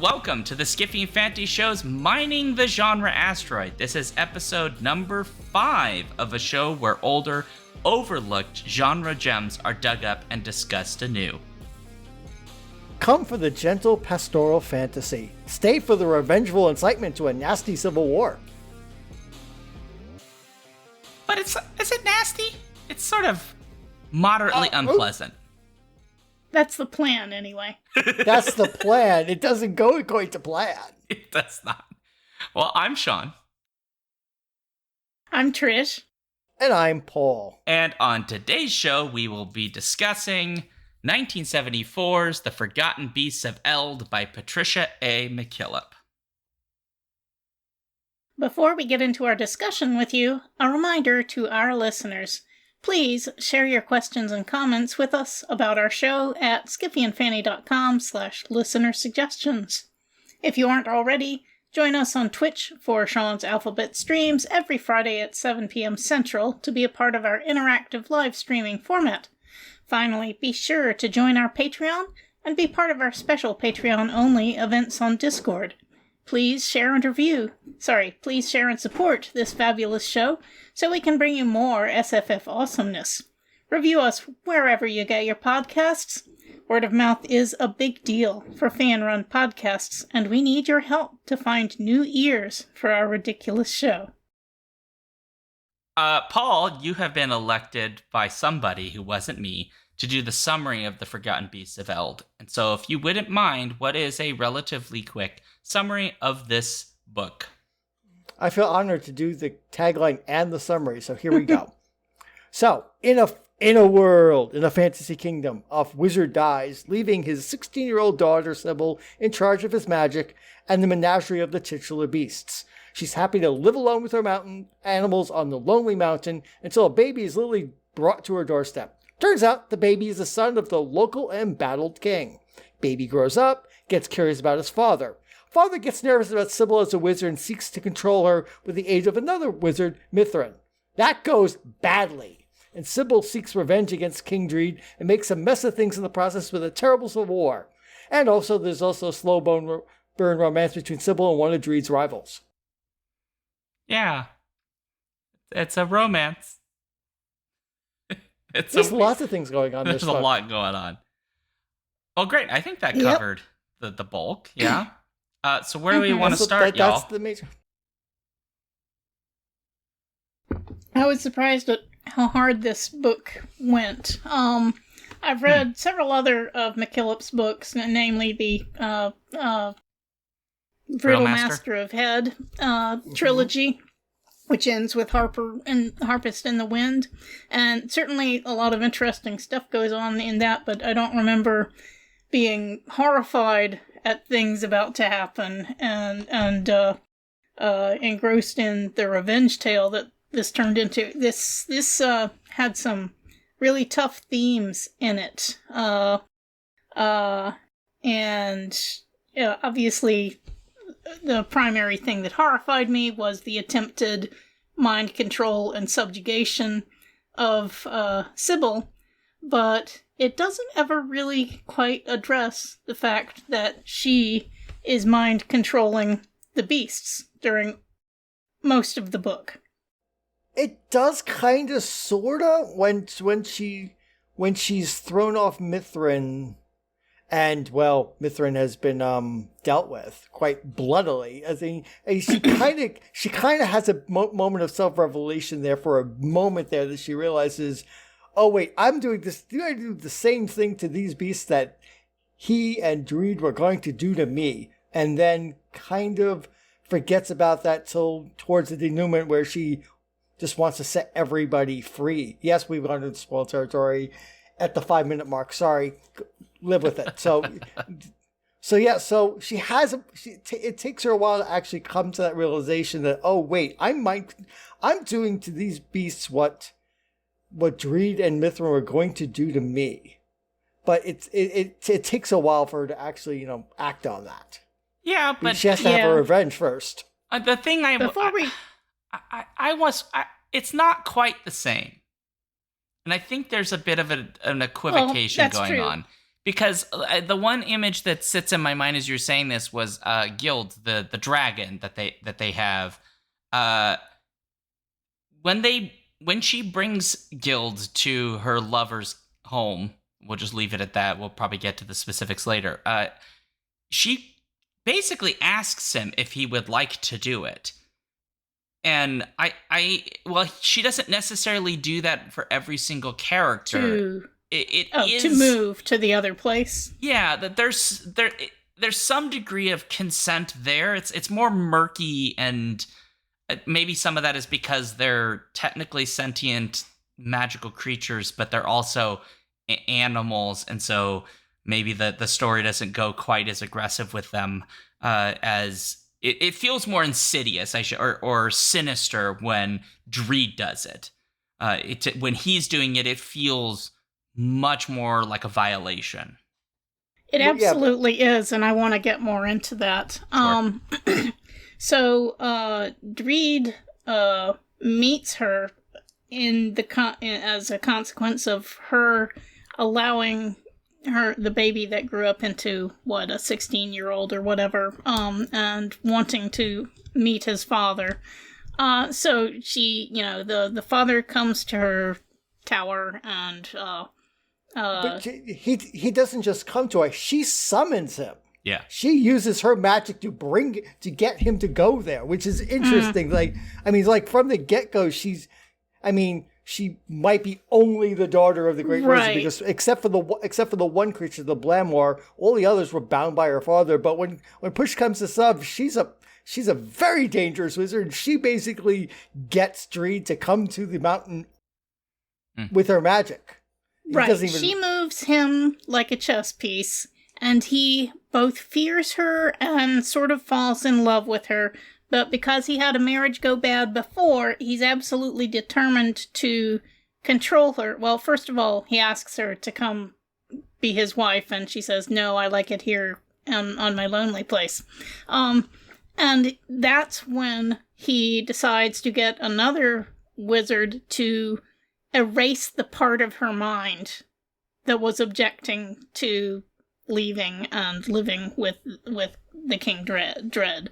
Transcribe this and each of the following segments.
Welcome to the Skiffy and Fantasy Show's Mining the Genre Asteroid. This is episode number 5 of a show where older, overlooked genre gems are dug up and discussed anew. Come for the gentle pastoral fantasy. Stay for the revengeful incitement to a nasty civil war. But is it nasty? It's sort of moderately unpleasant. That's the plan, anyway. That's the plan. It doesn't go according to plan. It does not. Well, I'm Shaun. I'm Trish. And I'm Paul. And on today's show, we will be discussing 1974's The Forgotten Beasts of Eld by Patricia A. McKillip. Before we get into our discussion with you, a reminder to our listeners. Please share your questions and comments with us about our show at skiffyandfanny.com/listener-suggestions. If you aren't already, join us on Twitch for Shaun's Alphabet streams every Friday at 7 p.m. Central to be a part of our interactive live streaming format. Finally, be sure to join our Patreon and be part of our special Patreon-only events on Discord. Please share and support this fabulous show so we can bring you more SFF awesomeness. Review us wherever you get your podcasts. Word of mouth is a big deal for fan-run podcasts, and we need your help to find new ears for our ridiculous show. Paul, you have been elected by somebody who wasn't me to do the summary of The Forgotten Beasts of Eld. And so if you wouldn't mind, what is a relatively quick summary of this book? I feel honored to do the tagline and the summary, so here we go. So, in a world, in a fantasy kingdom, a wizard dies, leaving his 16-year-old daughter, Sybil, in charge of his magic and the menagerie of the titular beasts. She's happy to live alone with her mountain animals on the lonely mountain until a baby is literally brought to her doorstep. Turns out the baby is the son of the local embattled king. Baby grows up, gets curious about his father. Father gets nervous about Sybil as a wizard and seeks to control her with the aid of another wizard, Mithrin. That goes badly, and Sybil seeks revenge against King Dreed and makes a mess of things in the process with a terrible civil war. And also, there's also a slow burn romance between Sybil and one of Dreed's rivals. Yeah. It's a romance. There's lots of things going on. There's a lot going on. Well, great. I think that covered the bulk. Yeah. So where do we want to start, y'all? That's the major. I was surprised at how hard this book went. I've read several other of McKillip's books, namely the Brittle Master of Head trilogy, which ends with Harpist in the Wind. And certainly a lot of interesting stuff goes on in that, but I don't remember being horrified at things about to happen and engrossed in the revenge tale that this turned into. This had some really tough themes in it. Obviously the primary thing that horrified me was the attempted mind control and subjugation of Sybil, but it doesn't ever really quite address the fact that she is mind controlling the beasts during most of the book. It does kind of, sort of, when she's thrown off Mithrin. And, well, Mithrin has been dealt with quite bloodily. I think she kind of has a moment of self-revelation there for a moment there that she realizes, oh, wait, I'm doing this. Do I do the same thing to these beasts that he and Dreed were going to do to me? And then kind of forgets about that till towards the denouement where she just wants to set everybody free. Yes, we've gone into spoil territory at the 5-minute mark. Sorry. Live with it. So So she has it takes her a while to actually come to that realization that, oh wait, I'm doing to these beasts what Dreed and Mithrin were going to do to me. But it takes a while for her to actually, act on that. Yeah, but she has to have her revenge first. The thing it's not quite the same. And I think there's a bit of an equivocation going on. Because the one image that sits in my mind as you're saying this was Guild, the dragon that they have. When she brings Guild to her lover's home, we'll just leave it at that. We'll probably get to the specifics later. She basically asks him if he would like to do it. And she doesn't necessarily do that for every single character. To move to the other place. Yeah, that there's some degree of consent there. It's more murky, and maybe some of that is because they're technically sentient magical creatures, but they're also animals, and so maybe the story doesn't go quite as aggressive with them as it feels more insidious, or sinister when Dreed does it. When he's doing it, it feels much more like a violation. It absolutely is, and I want to get more into that. Sure. So Dreed meets her as a consequence of her allowing the baby that grew up into a 16-year-old or whatever, and wanting to meet his father. So she, the father comes to her tower and but he doesn't just come to her, she summons him. Yeah. She uses her magic to get him to go there, which is interesting. From the get-go, she might be only the daughter of the Great Wizard, because except for the one creature, the Blamoir, all the others were bound by her father. But when push comes to shove, she's a very dangerous wizard, and she basically gets Dreed to come to the mountain with her magic. She moves him like a chess piece, and he both fears her and sort of falls in love with her. But because he had a marriage go bad before, he's absolutely determined to control her. Well, first of all, he asks her to come be his wife, and she says, no, I like it here on my lonely place. And that's when he decides to get another wizard to erase the part of her mind that was objecting to leaving and living with the King Dread.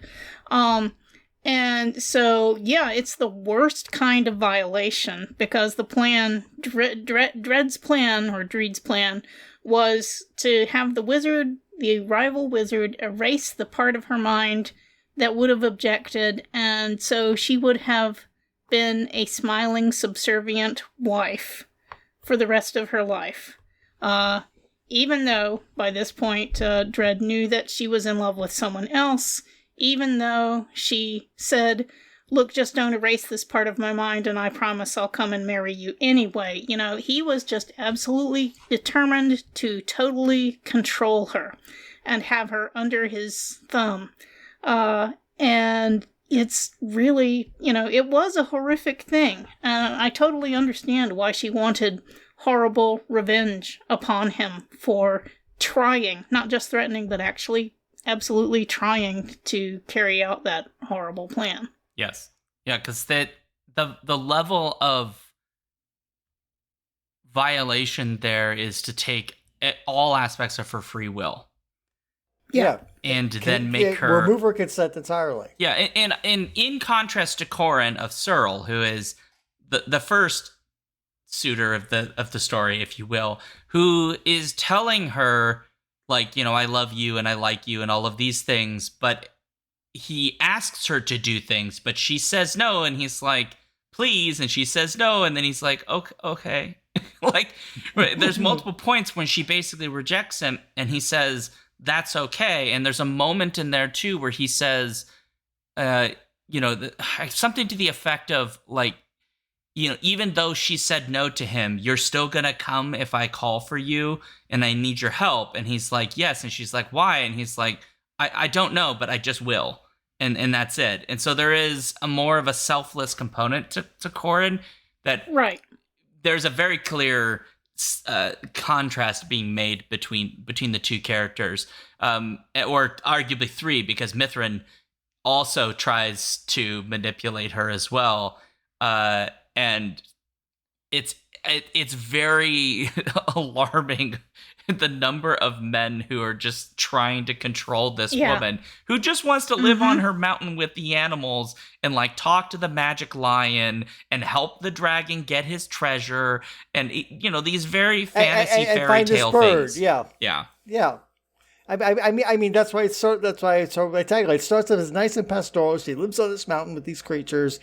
And so, it's the worst kind of violation, because the plan, Dreed's plan, was to have the rival wizard, erase the part of her mind that would have objected, and so she would have been a smiling, subservient wife for the rest of her life. Even though, by this point, Dreed knew that she was in love with someone else, even though she said, look, just don't erase this part of my mind, and I promise I'll come and marry you anyway. He was just absolutely determined to totally control her and have her under his thumb. And it's really, it was a horrific thing. I totally understand why she wanted horrible revenge upon him for trying, not just threatening, but actually absolutely trying to carry out that horrible plan. Yes. Yeah, because the level of violation there is to take all aspects of her free will. Yeah. And then make her... remove her consent entirely. Yeah, and in contrast to Corin of Searle, who is the first suitor of the story, if you will, who is telling her, I love you and I like you and all of these things, but he asks her to do things, but she says no, and he's like, please, and she says no, and then he's like, okay. There's multiple points when she basically rejects him, and he says, that's okay. And there's a moment in there too where he says, something to the effect of even though she said no to him, you're still gonna come if I call for you and I need your help. And he's like, yes. And she's like, why? And he's like, I don't know, but I just will. And that's it. And so there is a more of a selfless component to Corin that right. There's a very clear contrast being made between the two characters, or arguably three, because Mithrin also tries to manipulate her as well, and it's very alarming, the number of men who are just trying to control this woman who just wants to live on her mountain with the animals and like talk to the magic lion and help the dragon get his treasure, and these very fantasy fairy tale things. Yeah. I mean that's why it's my tagline. It starts off as nice and pastoral. She lives on this mountain with these creatures.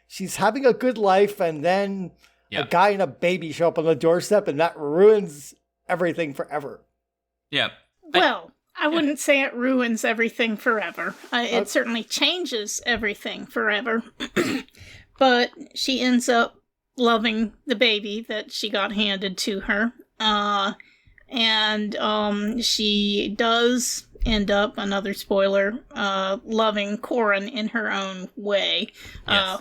She's having a good life, and then a guy and a baby show up on the doorstep, and that ruins everything forever. Yeah. Well, I wouldn't say it ruins everything forever. It certainly changes everything forever. But she ends up loving the baby that she got handed to her. And she does end up, another spoiler, loving Corin in her own way,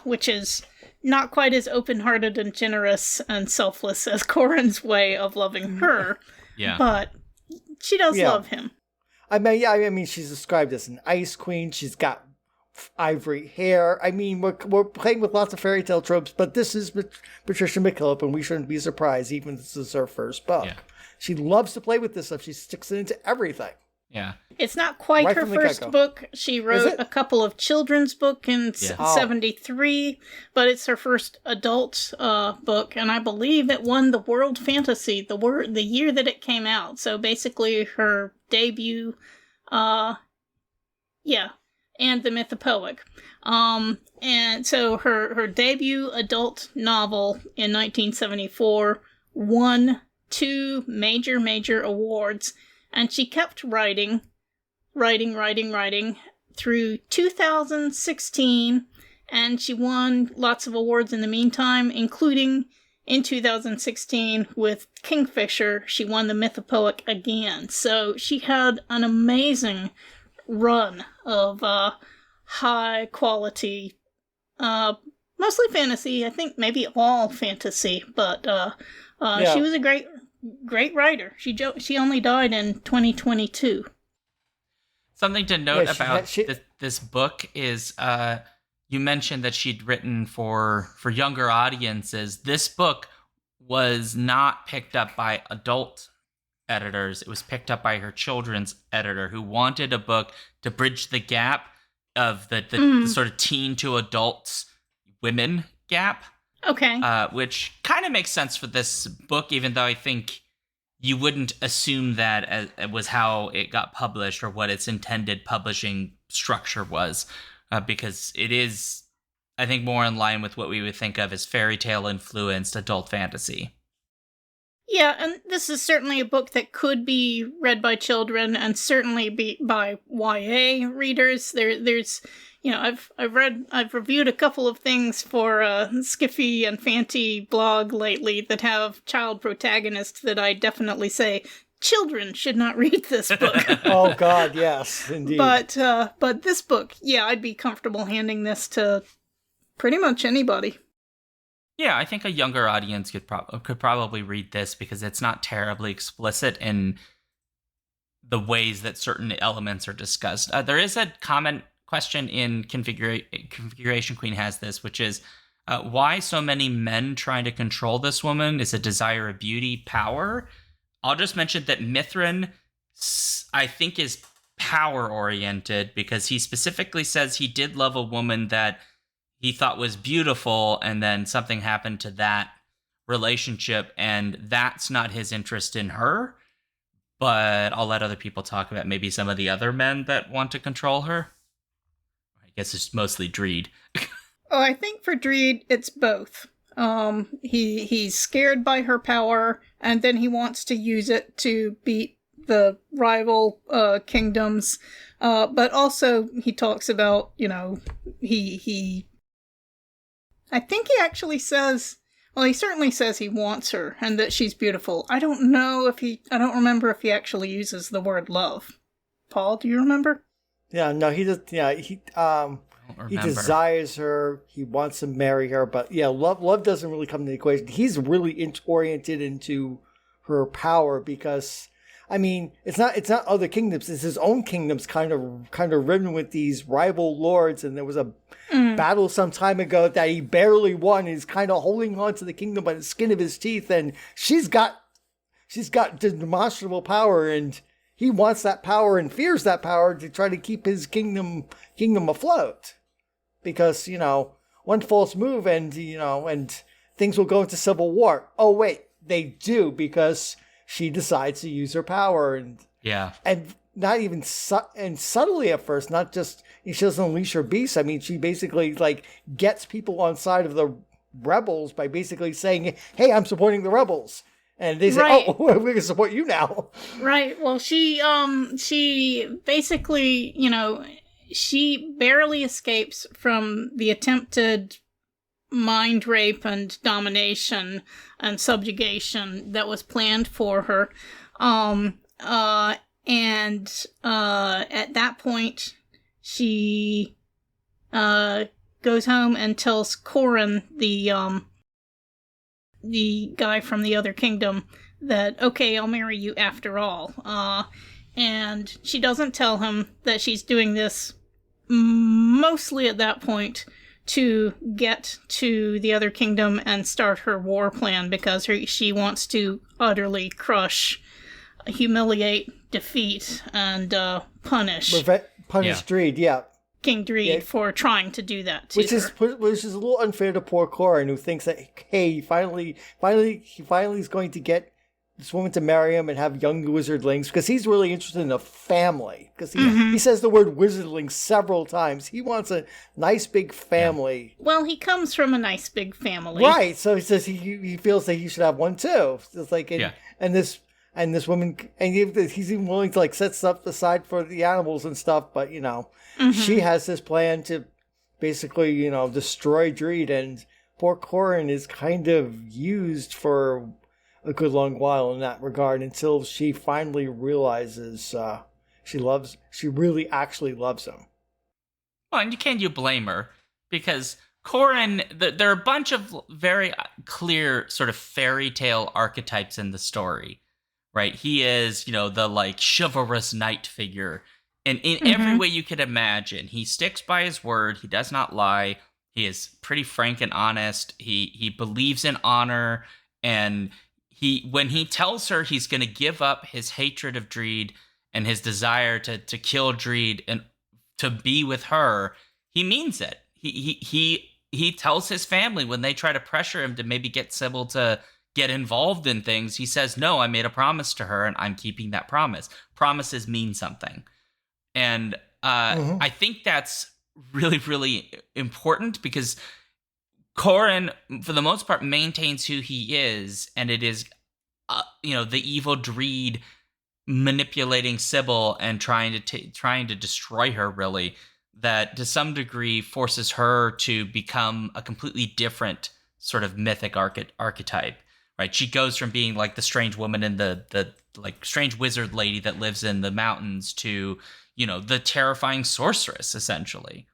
which is not quite as open-hearted and generous and selfless as Corin's way of loving her. Yeah. But she does love him. I mean, she's described as an ice queen. She's got ivory hair. I mean, we're playing with lots of fairy tale tropes, but this is Patricia McKillip, and we shouldn't be surprised, even if this is her first book. Yeah. She loves to play with this stuff. She sticks it into everything. Yeah. It's not quite her first book. She wrote a couple of children's books in 73, but it's her first adult book, and I believe it won the World Fantasy the year that it came out. So basically her debut, and the Mythical. And so her debut adult novel in 1974 won 2 major awards, and she kept writing through 2016, and she won lots of awards in the meantime, including in 2016 with Kingfisher. She won the Mythical again. So she had an amazing run of high quality, mostly fantasy, I think maybe all fantasy, but she was a great writer. She only died in 2022. Something to note about this book is you mentioned that she'd written for younger audiences. This book was not picked up by adult editors. It was picked up by her children's editor, who wanted a book to bridge the gap of the sort of teen to adults women gap. Okay. Which kind of makes sense for this book, even though I think you wouldn't assume that it was how it got published or what its intended publishing structure was, because it is, I think, more in line with what we would think of as fairy tale influenced adult fantasy. Yeah, and this is certainly a book that could be read by children and certainly be by YA readers. There's I've reviewed a couple of things for Skiffy and Fanty blog lately that have child protagonists that I definitely say children should not read this book. Oh God, yes, indeed. But this book, I'd be comfortable handing this to pretty much anybody. Yeah, I think a younger audience could probably read this because it's not terribly explicit in the ways that certain elements are discussed. There is a comment question in Configuration Queen has this, which is why so many men trying to control this woman? Is it desire of beauty, power? I'll just mention that Mithrin, I think, is power-oriented because he specifically says he did love a woman that he thought was beautiful, and then something happened to that relationship, and that's not his interest in her. But I'll let other people talk about maybe some of the other men that want to control her. I guess it's mostly Dreed. I think for Dreed, it's both. He's scared by her power, and then he wants to use it to beat the rival kingdoms. But also, he talks about, he I think he actually says, well, he certainly says he wants her and that she's beautiful. I don't remember if he actually uses the word love. Paul, do you remember? Yeah, no, he does. Yeah, he desires her. He wants to marry her, but yeah, love doesn't really come into the equation. He's really oriented into her power because, I mean, it's not other kingdoms. It's his own kingdoms, kind of ridden with these rival lords. And there was a battle some time ago that he barely won. He's kind of holding on to the kingdom by the skin of his teeth, and she's got demonstrable power, and he wants that power and fears that power to try to keep his kingdom afloat. Because, one false move and things will go into civil war. Oh, wait, they do, because she decides to use her power and not even subtly at first, not just, she doesn't unleash her beast. I mean, she basically gets people on side of the rebels by basically saying, hey, I'm supporting the rebels. And they say, right. Oh, we're going to support you now. Right. Well, she basically, she barely escapes from the attempted mind rape and domination and subjugation that was planned for her. And at that point, she goes home and tells Corin, the guy from the other kingdom, that, okay, I'll marry you after all. And she doesn't tell him that she's doing this mostly at that point to get to the other kingdom and start her war plan, because she wants to utterly crush, humiliate, defeat, and punish Dreed, yeah. King Dreed for trying to do that to her. Which is a little unfair to poor Corin, who thinks that, hey, he finally is going to get this woman to marry him and have young wizardlings, because he's really interested in a family. Because he says the word wizardling several times. He wants a nice big family. Yeah. Well, he comes from a nice big family. Right, so he says he feels that he should have one too. It's like, and this woman, and he's even willing to set stuff aside for the animals and stuff, but she has this plan to basically, destroy Dreed, and poor Corin is kind of used for a good long while in that regard, until she finally realizes she really actually loves him. Well, and can you blame her? Because Corin, there are a bunch of very clear sort of fairy tale archetypes in the story, right? He is, the chivalrous knight figure. And in every way you could imagine, he sticks by his word. He does not lie. He is pretty frank and honest. He believes in honor. And when he tells her he's going to give up his hatred of Dreed and his desire to kill Dreed and to be with her, he means it. He tells his family when they try to pressure him to maybe get Sybil to get involved in things, he says, no, I made a promise to her and I'm keeping that promise. Promises mean something. And I think that's really, really important, because Corin, for the most part, maintains who he is, and it is, the evil Dreed manipulating Sybil and trying to destroy her, really, that to some degree forces her to become a completely different sort of mythic archetype. Right? She goes from being the strange woman and the strange wizard lady that lives in the mountains to, the terrifying sorceress, essentially.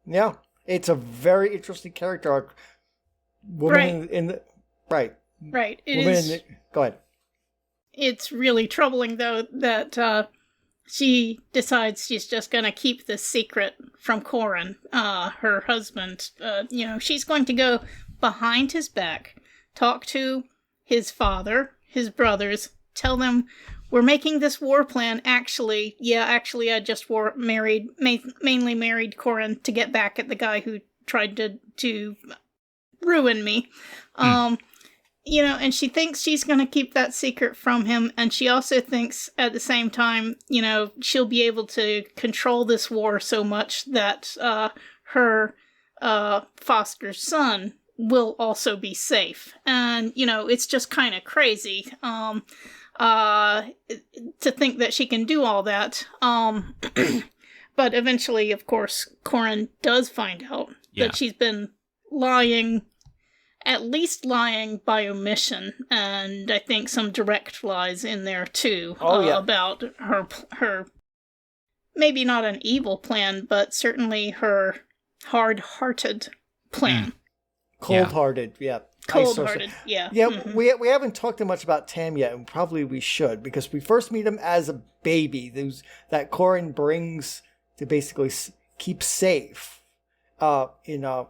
Yeah. It's a very interesting character arc. Woman right. Right. Go ahead. It's really troubling, though, that she decides she's just going to keep this secret from Corin, her husband. She's going to go behind his back, talk to his father, his brothers, tell them, we're making this war plan. Actually, I just mainly married Corin to get back at the guy who tried to ruin me. And she thinks she's going to keep that secret from him. And she also thinks at the same time, she'll be able to control this war so much that her foster son will also be safe. And, it's just kind of crazy to think that she can do all that. But eventually, of course, Corin does find out that she's been lying, at least lying by omission, and I think some direct lies in there too. About her, maybe not an evil plan, but certainly her hard-hearted plan. Cold-hearted, yeah. Cold-hearted, yeah. Yeah, we haven't talked much about Tam yet, and probably we should, because we first meet him as a baby that Corin brings to basically keep safe, to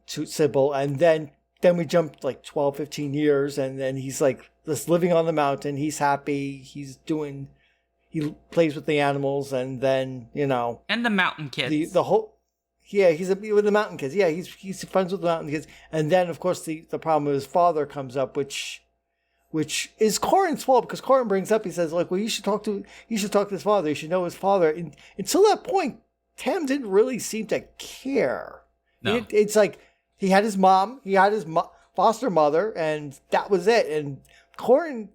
Sybil, and then we jump like 12, 15 years, and then he's like just living on the mountain. He's happy. He plays with the animals, and then, and the mountain kids. The whole. Yeah, he's with the mountain kids. Yeah, he's friends with the mountain kids. And then, of course, the problem with his father comes up, which is Corin's fault, because Corin brings up, he says, like, well, you should talk to his father. You should know his father. And until that point, Tam didn't really seem to care. No. It's like he had his mom, he had his foster mother, and that was it. And Corin,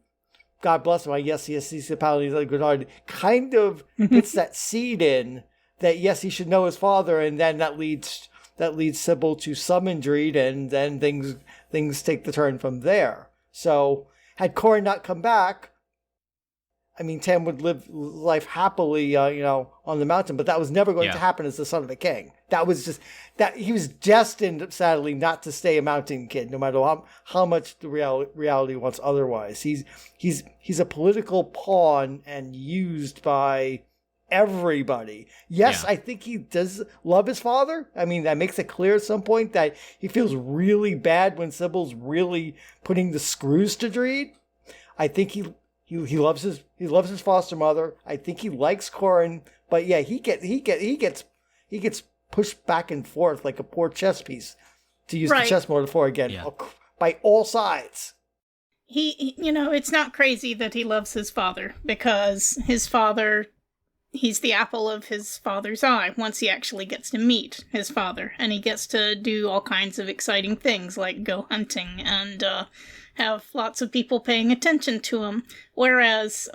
God bless him, I guess he's a paladin, he's a good heart, kind of puts that seed in that, yes, he should know his father, and then that leads Sybil to summon Dreed, and then things take the turn from there. So had Corin not come back, I mean, Tam would live life happily, on the mountain, but that was never going to happen as the son of a king. That was just that he was destined, sadly, not to stay a mountain kid, no matter how much the reality wants otherwise. He's a political pawn and used by everybody. Yes, I think he does love his father. I mean, that makes it clear at some point that he feels really bad when Sybil's really putting the screws to Dreed. I think he loves his foster mother. I think he likes Corin, but yeah, he gets pushed back and forth like a poor chess piece, to use the chess metaphor again, by all sides. He it's not crazy that he loves his father, because his father, he's the apple of his father's eye once he actually gets to meet his father, and he gets to do all kinds of exciting things like go hunting and have lots of people paying attention to him. Whereas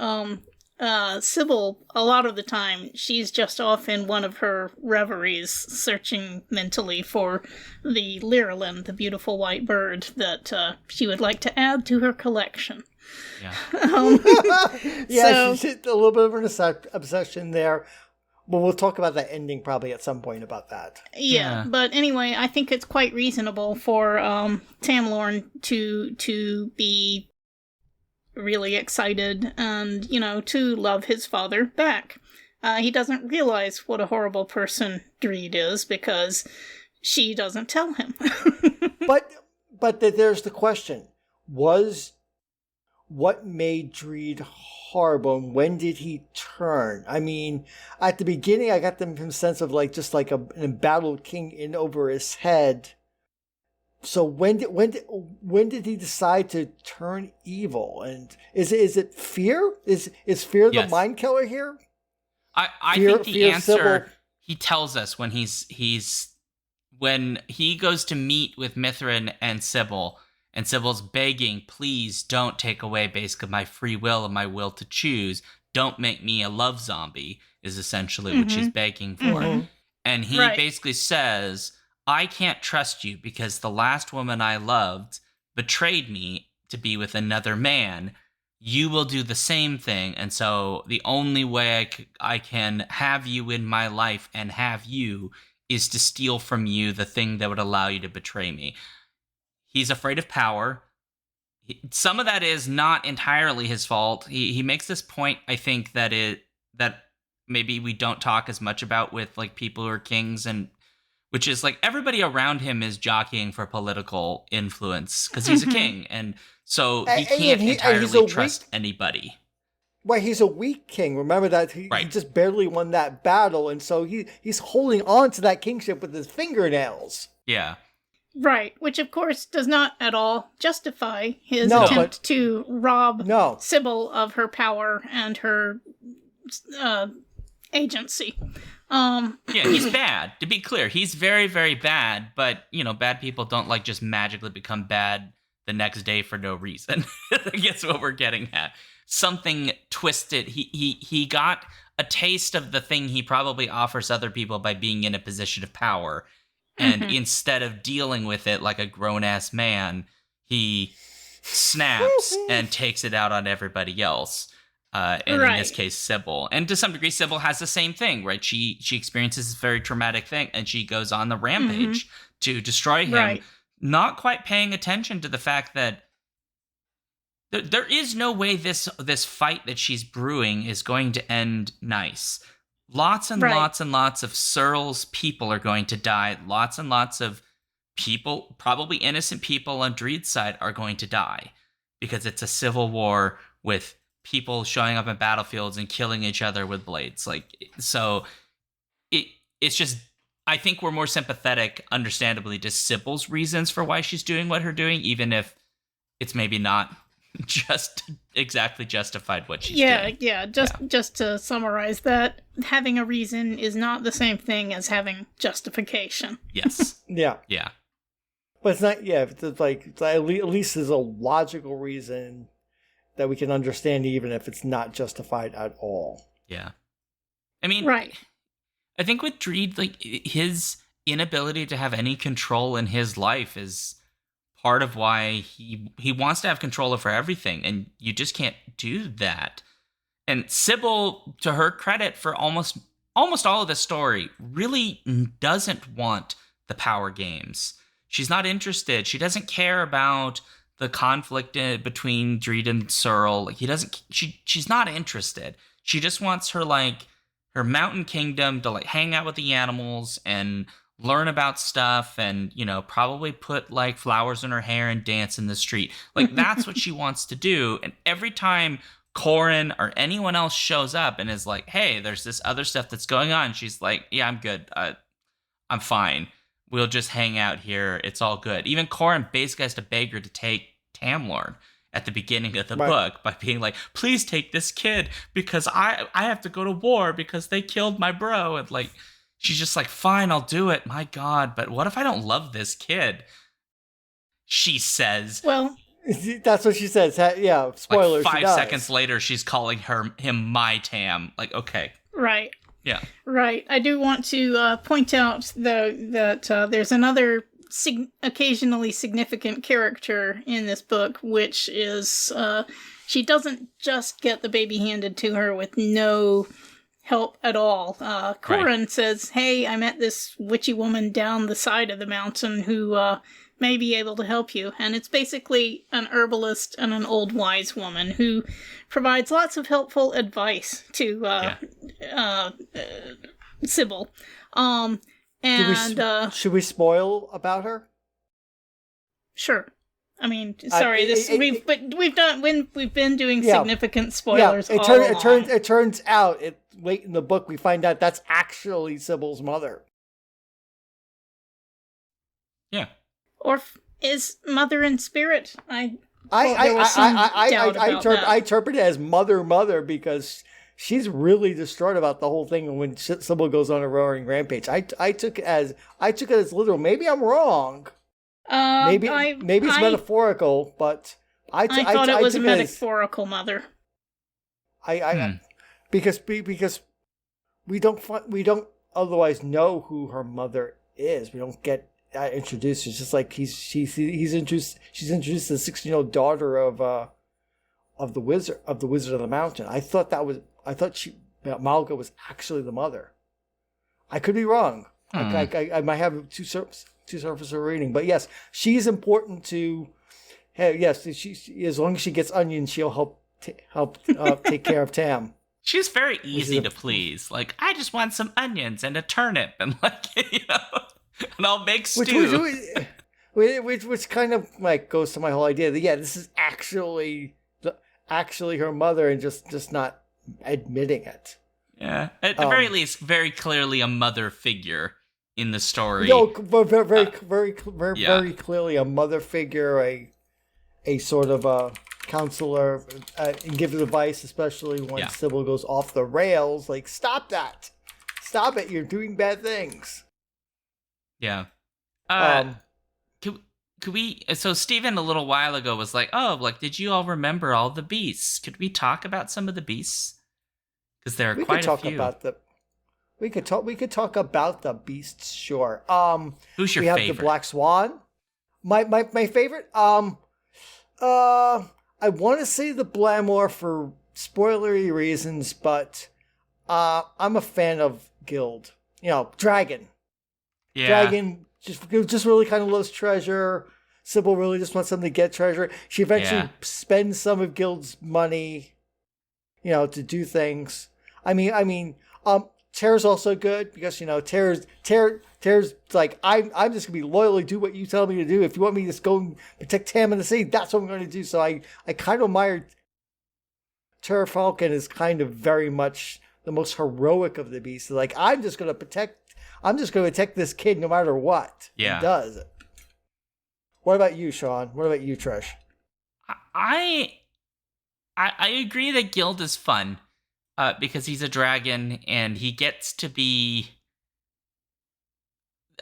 Sybil, a lot of the time, she's just off in one of her reveries, searching mentally for the Lyrillin, the beautiful white bird that she would like to add to her collection. Yeah. She's a little bit of an obsession there. But we'll talk about that ending probably at some point about that. Yeah, but anyway, I think it's quite reasonable for Tamlorn to be really excited and, to love his father back. He doesn't realize what a horrible person Dreed is because she doesn't tell him. But there's the question. What made Dreed horrible, and when did he turn? I mean, at the beginning, I got the sense of an embattled king in over his head. So when did he decide to turn evil? And is it fear? Is fear the mind killer here? I think the answer Sybil. He tells us when when he goes to meet with Mithrin and Sybil. And Sybil's begging, please don't take away basically my free will and my will to choose. Don't make me a love zombie, is essentially what she's begging for. Mm-hmm. And he basically says, I can't trust you because the last woman I loved betrayed me to be with another man. You will do the same thing. And so the only way I can have you in my life and have you is to steal from you the thing that would allow you to betray me. He's afraid of power. Some of that is not entirely his fault. He makes this point, I think, that maybe we don't talk as much about with like people who are kings, and which is like everybody around him is jockeying for political influence because he's a king, and so he can't entirely trust anybody. Well, he's a weak king. Remember that he just barely won that battle, and so he's holding on to that kingship with his fingernails. Yeah. Right, which of course does not at all justify his attempt to rob Sybil of her power and her agency. Yeah, he's bad. To be clear, he's very, very bad, but, bad people don't just magically become bad the next day for no reason. I guess what we're getting at. Something twisted. He got a taste of the thing he probably offers other people by being in a position of power. And instead of dealing with it like a grown-ass man, he snaps and takes it out on everybody else. And in this case, Sybil. And to some degree, Sybil has the same thing, right? She experiences this very traumatic thing, and she goes on the rampage to destroy him, not quite paying attention to the fact that there is no way this fight that she's brewing is going to end nice. Lots and lots and lots of Searle's people are going to die. Lots and lots of people, probably innocent people on Dreed's side, are going to die because it's a civil war with people showing up in battlefields and killing each other with blades. It's just, I think we're more sympathetic, understandably, to Sybil's reasons for why she's doing what her doing, even if it's maybe not just exactly justified what she's doing. Just to summarize that, having a reason is not the same thing as having justification. Yes. Yeah. But it's not, it's like, at least there's a logical reason that we can understand, even if it's not justified at all. Yeah. I mean, I think with Dreed, like, his inability to have any control in his life is part of why he wants to have control over everything, and you just can't do that. And Sybil, to her credit, for almost all of the story, really doesn't want the power games. She's not interested. She doesn't care about the conflict between Dreed and Searle. Like, she's not interested. She just wants her mountain kingdom to hang out with the animals and learn about stuff and, probably put flowers in her hair and dance in the street. That's what she wants to do. And every time Corin or anyone else shows up and is like, hey, there's this other stuff that's going on, she's like, yeah, I'm good. I'm fine. We'll just hang out here. It's all good. Even Corin basically has to beg her to take Tamlord at the beginning of the book by being like, please take this kid because I have to go to war because they killed my bro. And she's just like, fine, I'll do it. My God, but what if I don't love this kid? She says. Well, that's what she says. Yeah, spoilers. 5 seconds later, she's calling him my Tam. Okay. Right. Yeah. Right. I do want to point out, though, that there's another occasionally significant character in this book, which is she doesn't just get the baby handed to her with no help at all. Corin says, hey, I met this witchy woman down the side of the mountain who may be able to help you. And it's basically an herbalist and an old wise woman who provides lots of helpful advice to Sybil. Should we spoil about her? Sure. I mean, sorry. We've been doing significant spoilers. Yeah, it turns out late in the book we find out that's actually Sybil's mother. Yeah. Or is mother in spirit? I interpret it as mother because she's really distraught about the whole thing when Sybil goes on a roaring rampage. I took it as literal. Maybe I'm wrong. Maybe it's metaphorical, but I thought it was a metaphorical mother. Because we don't otherwise know who her mother is. We don't get introduced. It's just like she's introduced. She's introduced the 16-year-old daughter of the wizard of the mountain. I thought Malga was actually the mother. I could be wrong. I might have two surface of reading, but yes, she's important to. Hey, yes, she as long as she gets onions, she'll help take care of Tam. She's very easy to please. I just want some onions and a turnip, and and I'll make stew. Which kind of goes to my whole idea that this is actually her mother, and just not admitting it. Yeah, at the very least, very clearly a mother figure in the story. No, very clearly a mother figure, a sort of a counselor, and gives advice, especially when Sybil goes off the rails. Stop that! Stop it! You're doing bad things. Yeah. Could we? So Stephen a little while ago was like, "Oh, did you all remember all the beasts? Could we talk about some of the beasts? Because there are We quite could talk a few. about the. We could talk about the beasts. Sure. Who's your we have favorite? the Black Swan. My favorite. I want to say the Blamor for spoilery reasons, but I'm a fan of Guild. Dragon. Yeah. Dragon just really kind of loves treasure. Sybil really just wants something to get treasure. She eventually spends some of Guild's money, to do things. Terra's also good because Terra's like I'm just gonna be loyally do what you tell me to do. If you want me to just go and protect Tam in the sea, that's what I'm going to do. So I kind of admire Terra Falcon is kind of very much the most heroic of the beasts. Like I'm just going to protect this kid no matter what. Yeah. He does. What about you, Shaun? What about you, Trish? I agree that Guild is fun. Because he's a dragon and he gets to be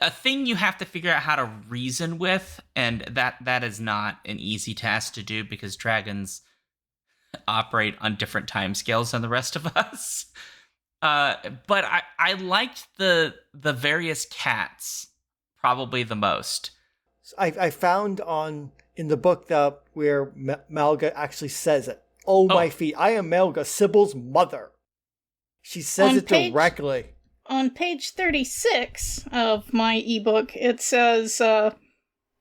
a thing you have to figure out how to reason with, and that is not an easy task to do because dragons operate on different timescales than the rest of us. But I liked the various cats probably the most. I found in the book where Malga actually says it. Oh, my feet. I am Melga, Sybil's mother. She says it directly. On page 36 of my ebook, it says,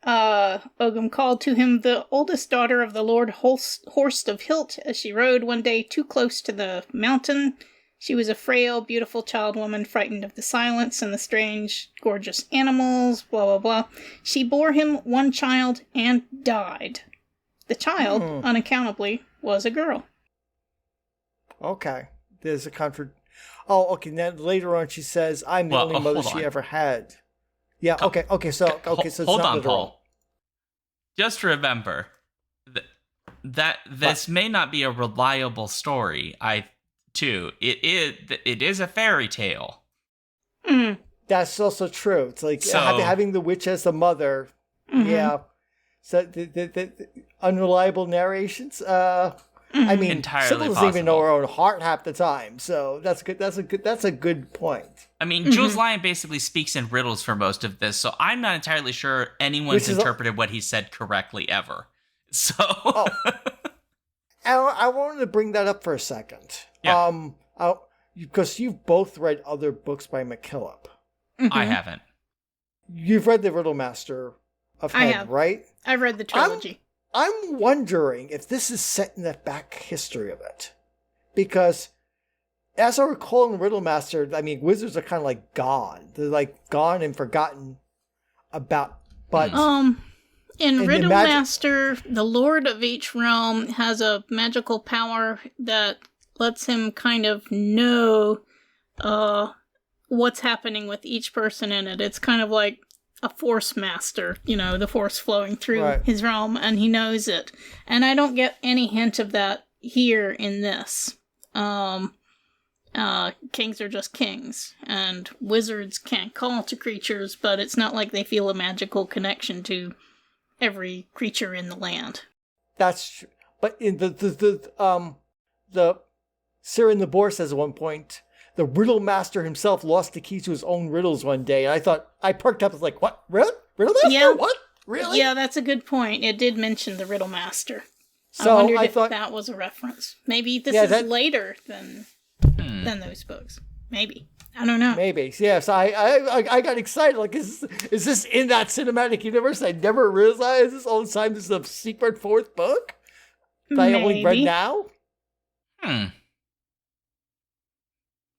Ogum called to him the oldest daughter of the Lord Horst of Hilt as she rode one day too close to the mountain. She was a frail, beautiful child woman, frightened of the silence and the strange, gorgeous animals, blah, blah, blah. She bore him one child and died. The child, unaccountably, was a girl. Okay. There's a Oh, okay. Then later on she says, I'm the only mother she ever had. Yeah, okay. So it's hold not on, literal. Paul. Just remember that this may not be a reliable story. It is a fairy tale. Mm. That's also true. It's like having the witch as the mother. Mm-hmm. Yeah. So the unreliable narrations. Entirely Sybil doesn't even know her own heart half the time. So that's good. That's a good point. Jules Lyon basically speaks in riddles for most of this, so I'm not entirely sure anyone's interpreted what he said correctly ever. So I wanted to bring that up for a second. Yeah. Because you've both read other books by McKillip. Mm-hmm. I haven't. You've read the Riddle Master of Head, right? I've read the trilogy. I'm wondering if this is set in the back history of it. Because, as I recall in Riddle Master, wizards are kind of like gone. They're like gone and forgotten about. But in Riddle Master, the lord of each realm has a magical power that lets him kind of know what's happening with each person in it. It's kind of like a force master, the force flowing through his realm, and he knows it. And I don't get any hint of that here in this. Kings are just kings, and wizards can't call to creatures, but it's not like they feel a magical connection to every creature in the land. That's true. But in the Sirin the Boar says at one point, the Riddle Master himself lost the key to his own riddles one day, and I perked up. I was like, "What? Riddle Master? Yeah. What? Really?" Yeah, that's a good point. It did mention the Riddle Master. So I wondered if that was a reference. Maybe this is later than those books. Maybe. I don't know. Maybe. Yeah, so I got excited. Like, is this in that cinematic universe? I never realized this all the time. This is a secret fourth book that I only read now.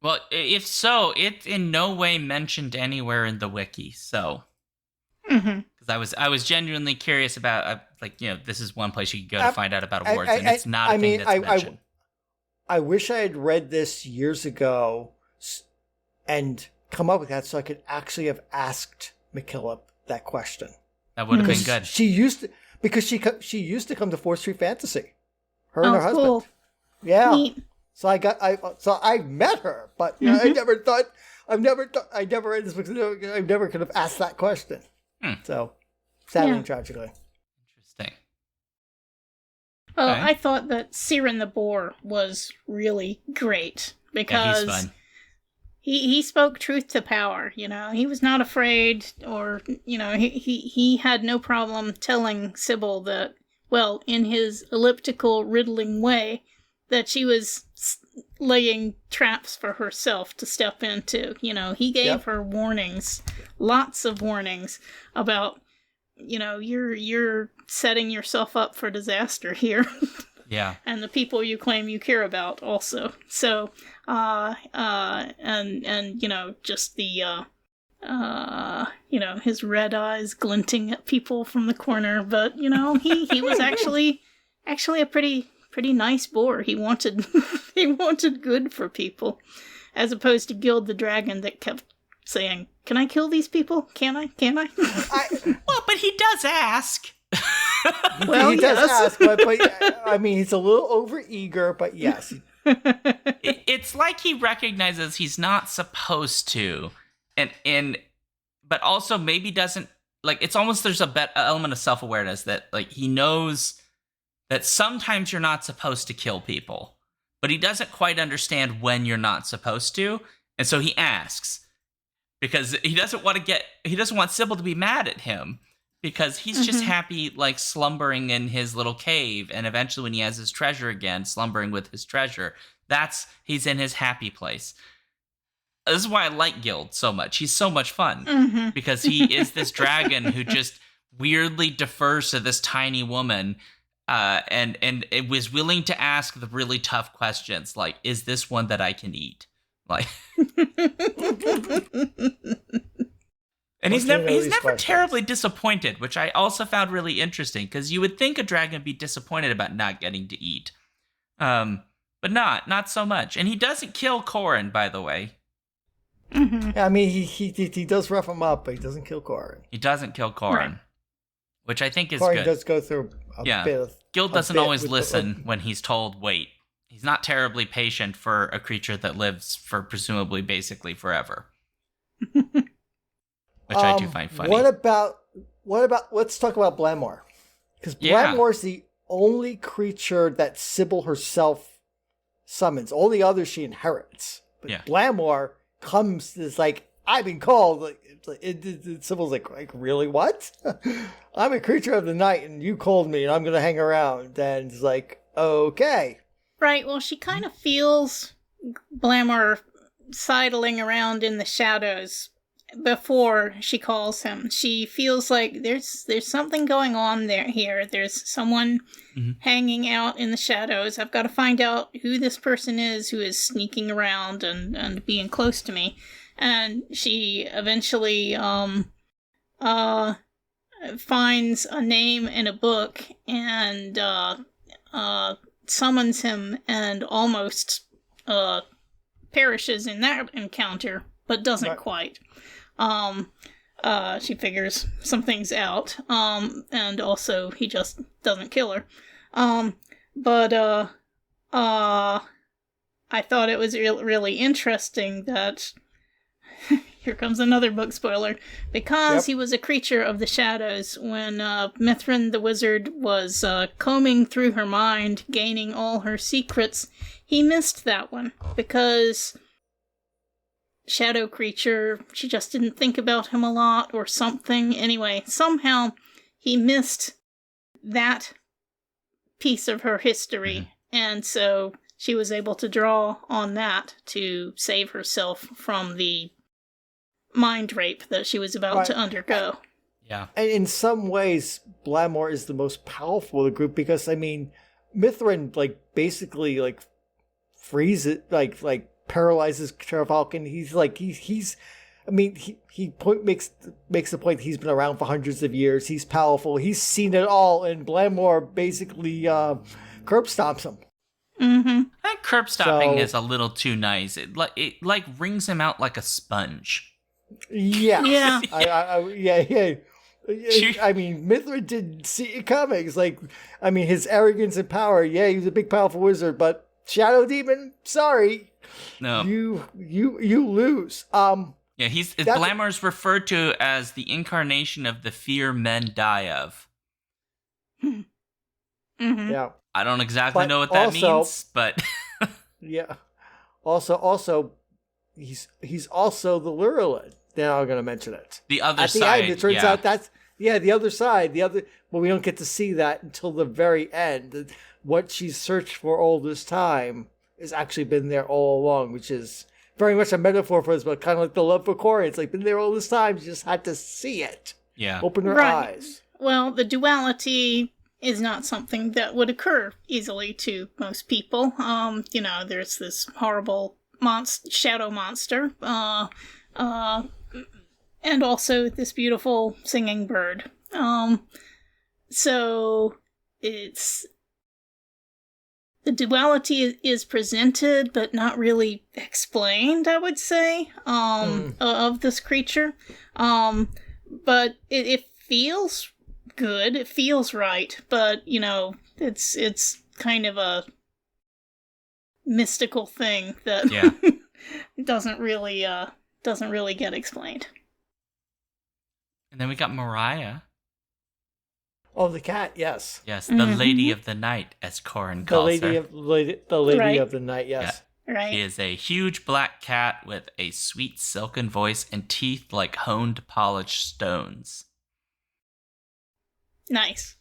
Well, if so, it's in no way mentioned anywhere in the wiki. So, because I was genuinely curious about, this is one place you could go to find out about awards, and it's not a thing that's mentioned. I wish I had read this years ago and come up with that, so I could actually have asked McKillip that question. That would have been good. She used to come to 4th Street Fantasy. Her and her husband. Cool. Yeah. Neat. So I met her, but I never read this book. I never could have asked that question. So, sadly and tragically. Interesting. Well, I thought that Sirin the Boar was really great. because he's fun. he spoke truth to power. He was not afraid, or he had no problem telling Sybil that, well, in his elliptical, riddling way, that she was laying traps for herself to step into. He gave her warnings, lots of warnings about, you're setting yourself up for disaster here. Yeah. And the people you claim you care about also. So, just the, his red eyes glinting at people from the corner. But, he was actually a pretty nice boar. He wanted good for people, as opposed to Gild the dragon that kept saying, "Can I kill these people? Can I? Well, but he does ask. Well, he does ask, but I mean, he's a little overeager, but yes. It's like he recognizes he's not supposed to, but also maybe doesn't, like, it's almost there's a element of self-awareness that, like, he knows that sometimes you're not supposed to kill people, but he doesn't quite understand when you're not supposed to, and so he asks because he doesn't want Sybil to be mad at him. Because he's just happy, like, slumbering in his little cave, and eventually when he has his treasure again, slumbering with his treasure, he's in his happy place. This is why I like Gild so much. He's so much fun. Because he is this dragon who just weirdly defers to this tiny woman, and it was willing to ask the really tough questions, like, is this one that I can eat? Like... And he's never terribly disappointed, which I also found really interesting, because you would think a dragon would be disappointed about not getting to eat. But not so much. And he doesn't kill Corin, by the way. Yeah, I mean, he does rough him up, but he doesn't kill Corin. He doesn't kill Corin, right. Which I think is Corin good. Does go through a bit of... Gild doesn't always listen when he's told, wait. He's not terribly patient for a creature that lives for presumably basically forever. Which I do find funny. What about? Let's talk about Blamor, because Blamor is the only creature that Sybil herself summons. All the others she inherits, but Blamor is like, I've been called. Sybil's like, really? What? I'm a creature of the night, and you called me, and I'm gonna hang around. And it's like, okay, right. Well, she kind of feels Blamor sidling around in the shadows. Before she calls him, she feels like there's something going on here. There's someone hanging out in the shadows. I've got to find out who this person is who is sneaking around and being close to me. And she eventually finds a name in a book and summons him and almost perishes in that encounter, but doesn't quite. She figures some things out, and also he just doesn't kill her. But I thought it was really interesting that here comes another book spoiler, because he was a creature of the shadows. When Mithrin the wizard was combing through her mind, gaining all her secrets, he missed that one because shadow creature, she just didn't think about him a lot or something. Anyway, somehow he missed that piece of her history, and so she was able to draw on that to save herself from the mind rape that she was about to undergo. Yeah. And in some ways, Blamor is the most powerful of the group, because, I mean, Mithrin, like, basically, like, freezes, like paralyzes Falcon. He's like, he's I mean, he makes the point that he's been around for hundreds of years. He's powerful. He's seen it all, and Blamor basically curb stomps him. I think curb stomping is a little too nice. It wrings him out like a sponge. Yeah. I mean, Mithrin didn't see it coming. It's like, I mean, his arrogance and power. Yeah, he's a big, powerful wizard, but Shadow Demon, sorry, no, you lose. Yeah, Blamor's referred to as the incarnation of the fear men die of. Yeah, I don't exactly know what that means, but yeah. Also, he's also the Lurelin. Now I'm going to mention it. The other At the side. end, it turns out that's the other side. But we don't get to see that until the very end. What she's searched for all this time has actually been there all along, which is very much a metaphor for this, but kind of like the love for Corey. It's like been there all this time. She just had to see it. Yeah. Open her eyes. Well, the duality is not something that would occur easily to most people. There's this horrible shadow monster, and also this beautiful singing bird. So it's the duality is presented, but not really explained, I would say, of this creature. But it feels good. It feels right. But, it's kind of a mystical thing that doesn't really get explained. And then we got Mariah. Oh, the cat, yes. Yes, the Lady of the Night, as Corin calls her. The lady of the night, yes. Yeah. Right. She is a huge black cat with a sweet silken voice and teeth like honed polished stones. Nice.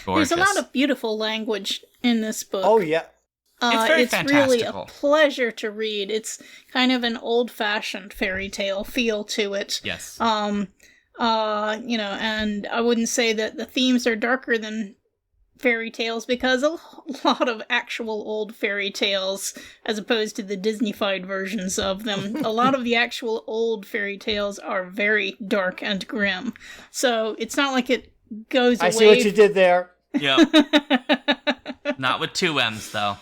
Gorgeous. There's a lot of beautiful language in this book. Oh, yeah. It's very it's really a pleasure to read. It's kind of an old-fashioned fairy tale feel to it. Yes. And I wouldn't say that the themes are darker than fairy tales, because a lot of actual old fairy tales, as opposed to the Disney-fied versions of them, a lot of the actual old fairy tales are very dark and grim. So it's not like it goes away. I see what you did there. Yep. Not with two M's, though.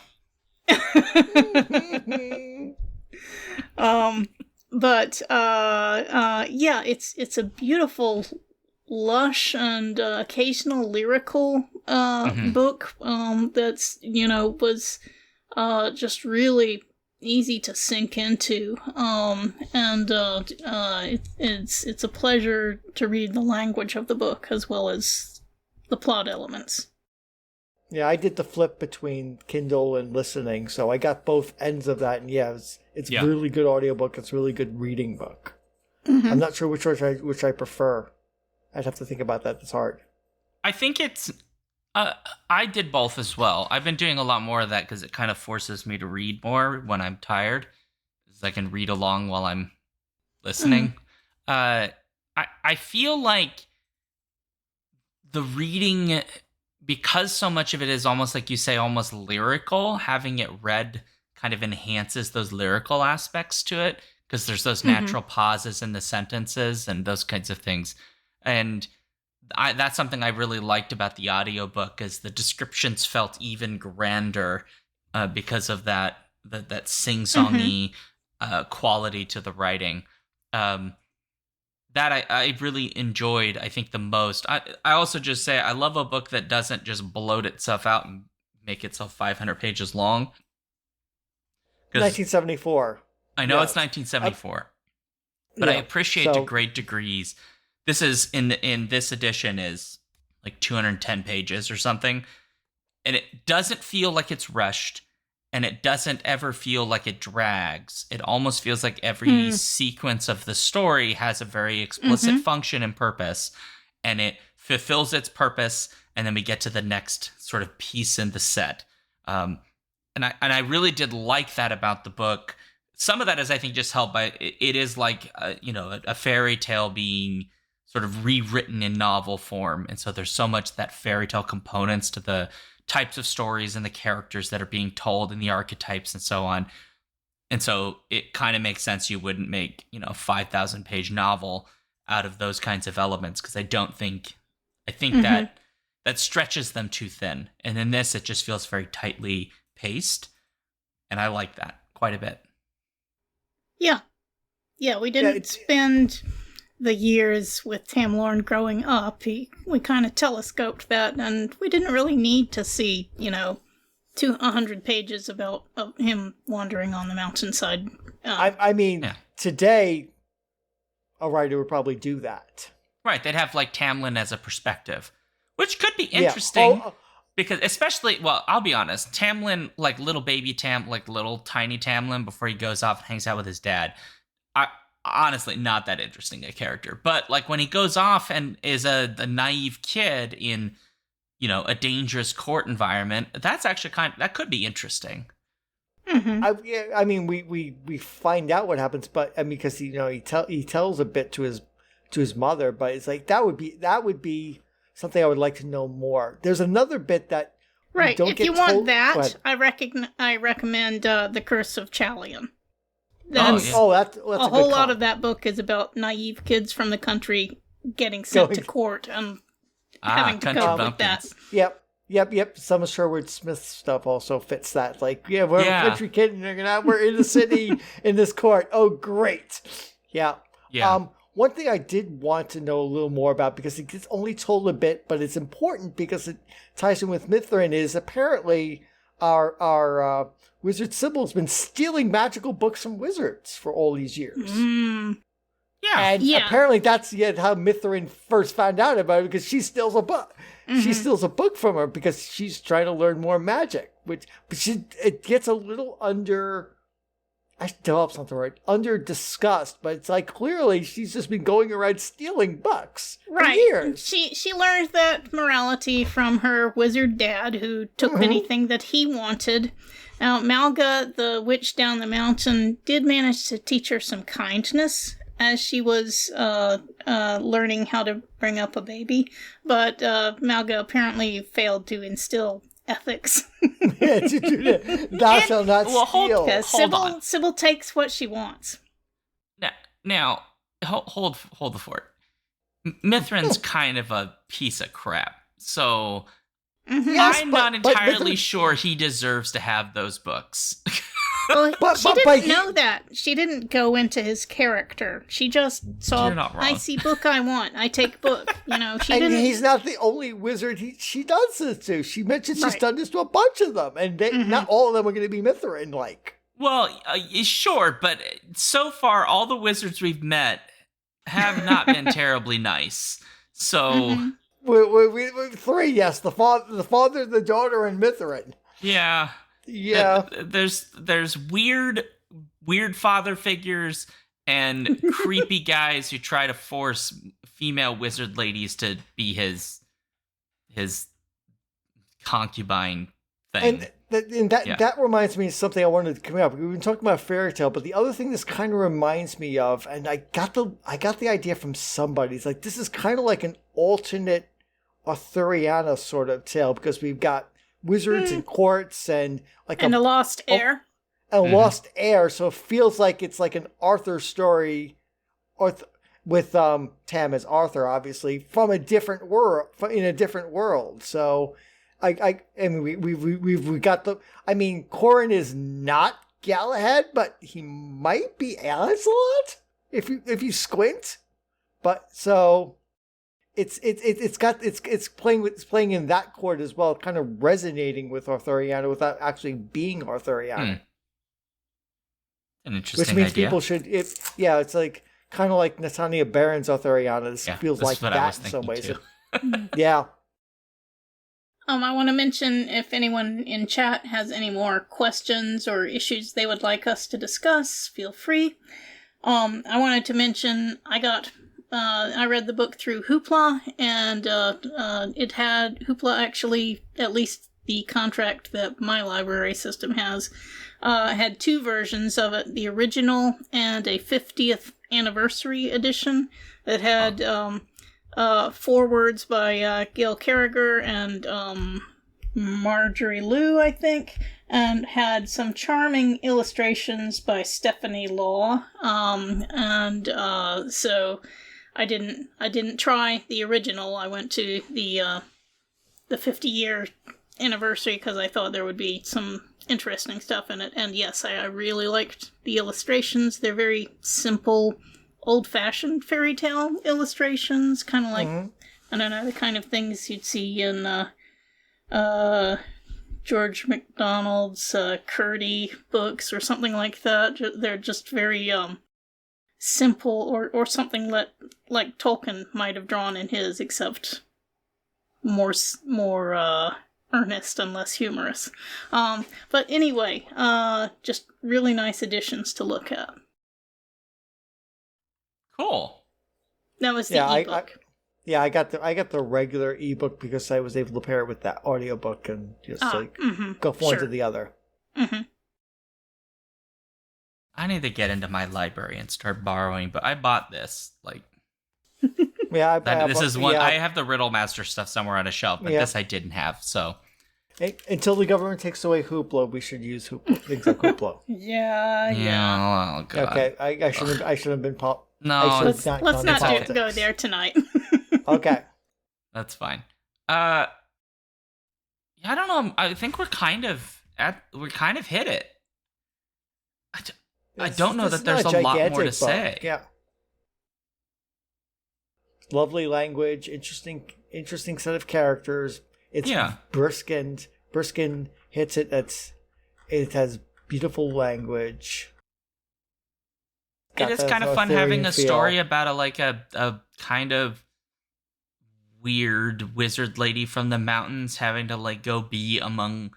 It's a beautiful, lush, and occasional lyrical book that's was just really easy to sink into, it's a pleasure to read the language of the book as well as the plot elements. Yeah, I did the flip between Kindle and listening, so I got both ends of that, and it's really good audiobook. It's a really good reading book. Mm-hmm. I'm not sure which I prefer. I'd have to think about that. It's hard. I think it's... I did both as well. I've been doing a lot more of that because it kind of forces me to read more when I'm tired, because I can read along while I'm listening. I feel like the reading... because so much of it is almost like you say, almost lyrical, having it read kind of enhances those lyrical aspects to it, because there's those natural pauses in the sentences and those kinds of things. And that's something I really liked about the audiobook, is the descriptions felt even grander because of that sing-songy quality to the writing. That I really enjoyed, I think, the most. I also just say I love a book that doesn't just bloat itself out and make itself 500 pages long. 1974. I know it's 1974. But I appreciate to great degrees. This is, in this edition, is like 210 pages or something. And it doesn't feel like it's rushed. And it doesn't ever feel like it drags. It almost feels like every sequence of the story has a very explicit function and purpose. And it fulfills its purpose. And then we get to the next sort of piece in the set. And I really did like that about the book. Some of that is, I think, just helped by it is like, a fairy tale being sort of rewritten in novel form. And so there's so much that fairy tale components to the types of stories and the characters that are being told and the archetypes and so on. And so it kind of makes sense you wouldn't make, a 5,000 page novel out of those kinds of elements, because I think that stretches them too thin. And in this, it just feels very tightly paced. And I like that quite a bit. Yeah. Yeah, we didn't spend the years with Tam Lorne growing up. We kind of telescoped that, and we didn't really need to see, 200 pages about him wandering on the mountainside. Today, a writer would probably do that. Right, they'd have, like, Tamlin as a perspective, which could be interesting. Because especially, well, I'll be honest, Tamlin, like little baby like little tiny Tamlin before he goes off and hangs out with his dad, honestly, not that interesting a character. But like when he goes off and is a naive kid in, a dangerous court environment, that's actually that could be interesting. Mm-hmm. I mean, we find out what happens, but I mean, because he tells a bit to his mother, but it's like that would be something I would like to know more. There's another bit that right. Don't if get you told, want that, I recommend The Curse of Chalion. That's a whole lot of that book is about naive kids from the country getting sent to court and having to cope with that. Yep. Some of Sherwood Smith's stuff also fits that. Like, we're a country kid and we're in the city in this court. Oh, great. Yeah. One thing I did want to know a little more about, because it gets only told a bit, but it's important because it ties in with Mithrin, is apparently our wizard Sybil's been stealing magical books from wizards for all these years. Yeah. And apparently that's how Mithrin first found out about it, because she steals a book. She steals a book from her because she's trying to learn more magic, it gets a little under discussed, but it's like clearly she's just been going around stealing books for years. She learned that morality from her wizard dad, who took anything that he wanted. Now, Malga, the witch down the mountain, did manage to teach her some kindness as she was learning how to bring up a baby, but Malga apparently failed to instill ethics. Thou shalt not steal. Hold on. Sybil takes what she wants. Now, hold the fort. Mithrin's kind of a piece of crap, so I'm not entirely sure he deserves to have those books. Well, she didn't know that. She didn't go into his character. She just saw, I see book I want. I take book. She didn't. He's not the only wizard she does this to. She mentioned she's done this to a bunch of them, and not all of them are going to be Mithrin-like. Well, sure, but so far, all the wizards we've met have not been terribly nice. So... We three, yes. The father, the daughter, and Mithrin. Yeah. There's weird father figures and creepy guys who try to force female wizard ladies to be his concubine thing. And that reminds me of something I wanted to come up. We've been talking about fairy tale, but the other thing this kind of reminds me of, and I got the idea from somebody. It's like this is kind of like an alternate Arthuriana sort of tale, because we've got wizards and courts and a lost heir. Lost heir, so it feels like it's like an Arthur story, with Tam as Arthur, obviously, from a different world, in a different world. So, I mean, we've got Corin is not Galahad, but he might be Lancelot if you squint. But so. It's playing in that chord as well, kind of resonating with Arthuriana without actually being Arthuriana. An interesting Which means idea. people should. It's like kind of like Natania Barron's Arthuriana. This feels like that in some ways. Yeah. I want to mention, if anyone in chat has any more questions or issues they would like us to discuss, feel free. I wanted to mention I read the book through Hoopla, and it had Hoopla actually, at least the contract that my library system has, had two versions of it, the original and a 50th anniversary edition that had forewords by Gail Carriger and Marjorie Liu, I think, and had some charming illustrations by Stephanie Law, so I didn't try the original. I went to the 50-year anniversary because I thought there would be some interesting stuff in it. And yes, I really liked the illustrations. They're very simple, old-fashioned fairy tale illustrations, kind of like, I don't know, the kind of things you'd see in George MacDonald's Curdy books or something like that. They're just very simple, or something like Tolkien might have drawn in his, except more earnest and less humorous. But anyway, just really nice additions to look at. Cool. That was the ebook. I got the regular ebook because I was able to pair it with that audiobook and just go from one to the other. Mm-hmm. I need to get into my library and start borrowing, but I bought this. Yeah, I have the Riddlemaster stuff somewhere on a shelf, but this I didn't have. So until the government takes away Hoopla, we should use things like Hoopla. Yeah. Oh God. Okay, I shouldn't have been. No, let's not go there tonight. Okay, that's fine. I don't know. I think we're kind of hit it. I don't know that there's a lot more to say. Yeah. Lovely language, interesting set of characters. It's Briskin. Briskin hits it. It has beautiful language. It is kind of fun having a story about a kind of weird wizard lady from the mountains having to go be among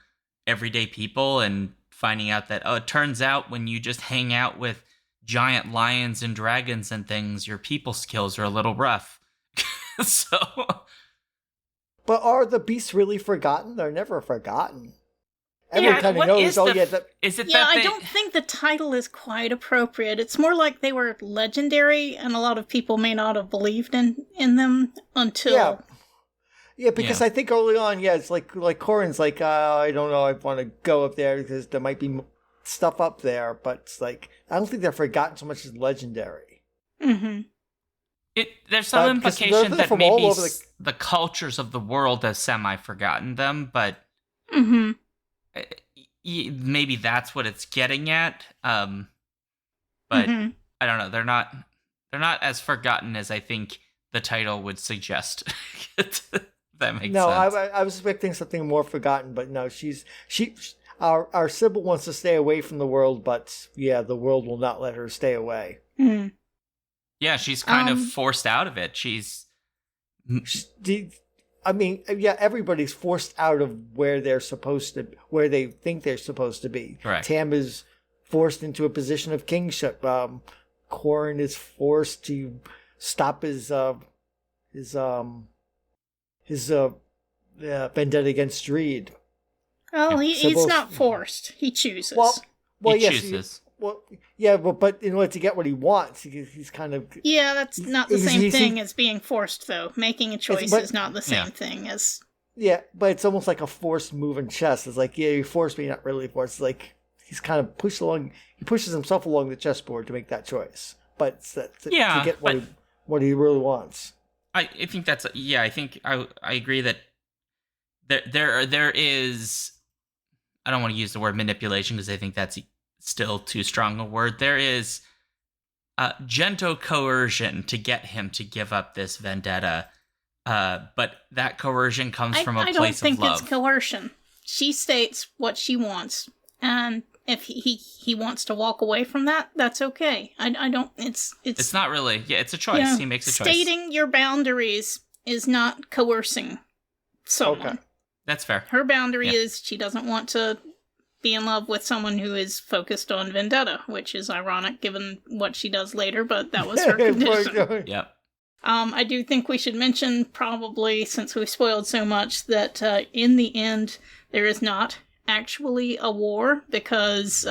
everyday people and finding out that it turns out when you just hang out with giant lions and dragons and things, your people skills are a little rough. So, but are the beasts really forgotten? They're never forgotten. Everyone kind of knows. I don't think the title is quite appropriate. It's more like they were legendary, and a lot of people may not have believed in them until. Yeah, because I think early on, it's like Corin's I don't know, I want to go up there because there might be stuff up there, but it's I don't think they're forgotten so much as legendary. Mm-hmm. There's some implication that maybe the cultures of the world have semi-forgotten them, but maybe that's what it's getting at. But I don't know. They're not as forgotten as I think the title would suggest. That makes sense. No, I was expecting something more forgotten, but no, our Sybil wants to stay away from the world, but the world will not let her stay away. Mm. Yeah, she's kind of forced out of it. Everybody's forced out of where they think they're supposed to be. Correct. Tam is forced into a position of kingship. Corin is forced to stop his vendetta against Reed. Oh, he's not forced. He chooses. He chooses. But in order to get what he wants, he's kind of... Yeah, that's not the same thing as being forced, though. Making a choice is not the same thing as... Yeah, but it's almost like a forced move in chess. It's you forced me, not really forced. It's he's kind of pushed along... He pushes himself along the chessboard to make that choice. But to get what he really wants. I think that's... I think I agree that there is... I don't want to use the word manipulation because I think that's still too strong a word. There is gentle coercion to get him to give up this vendetta, but that coercion comes from a place of love. I don't think it's coercion. She states what she wants, and if he wants to walk away from that, that's okay. I don't. It's not really. Yeah, it's a choice. He makes a choice. Stating your boundaries is not coercing someone. Okay. That's fair. Her boundary is she doesn't want to be in love with someone who is focused on vendetta, which is ironic given what she does later, but that was her condition. Yep. I do think we should mention, probably, since we spoiled so much, that in the end, there is not actually a war, because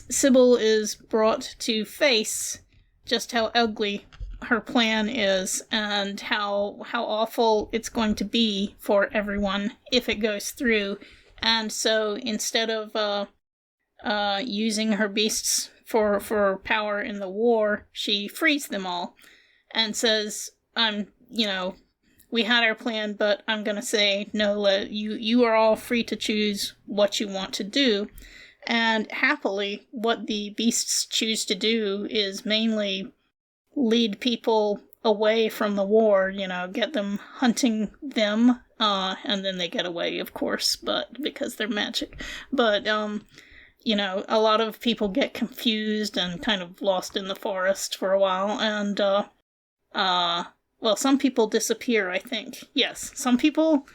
Sybil is brought to face just how ugly her plan is and how awful it's going to be for everyone if it goes through. And so instead of using her beasts for power in the war, she frees them all and says, we had our plan, but I'm going to say, no, you are all free to choose what you want to do. And happily, what the beasts choose to do is mainly lead people away from the war, get them hunting them, and then they get away, of course, but because they're magic. But, a lot of people get confused and kind of lost in the forest for a while, and, some people disappear, I think. Yes, some people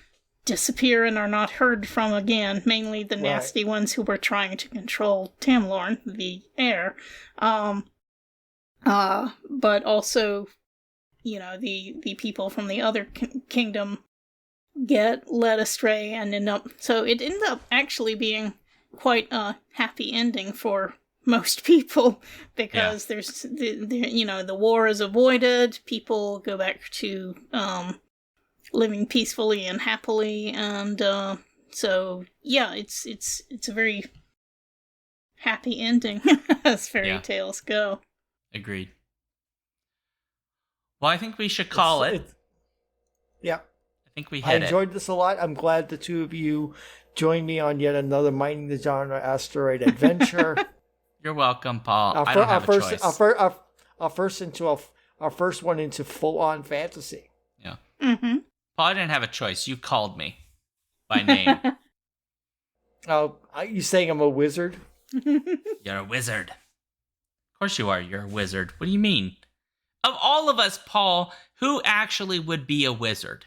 disappear and are not heard from again, mainly the nasty ones who were trying to control Tamlorn, the heir. But also, the people from the other kingdom get led astray and end up... So it ended up actually being quite a happy ending for most people, because there's, the war is avoided, people go back to living peacefully and happily, and so, yeah, it's a very happy ending, as fairy tales go. Agreed. Well, I think we should call it. Yeah. I think we hit it. I enjoyed this a lot. I'm glad the two of you joined me on yet another Mining the Genre Asteroid adventure. You're welcome, Paul. I don't have a choice. Our first one into full-on fantasy. Yeah. Mm-hmm. Paul, I didn't have a choice. You called me by name. Oh, are you saying I'm a wizard? You're a wizard. Of course you are. You're a wizard. What do you mean? Of all of us, Paul, who actually would be a wizard?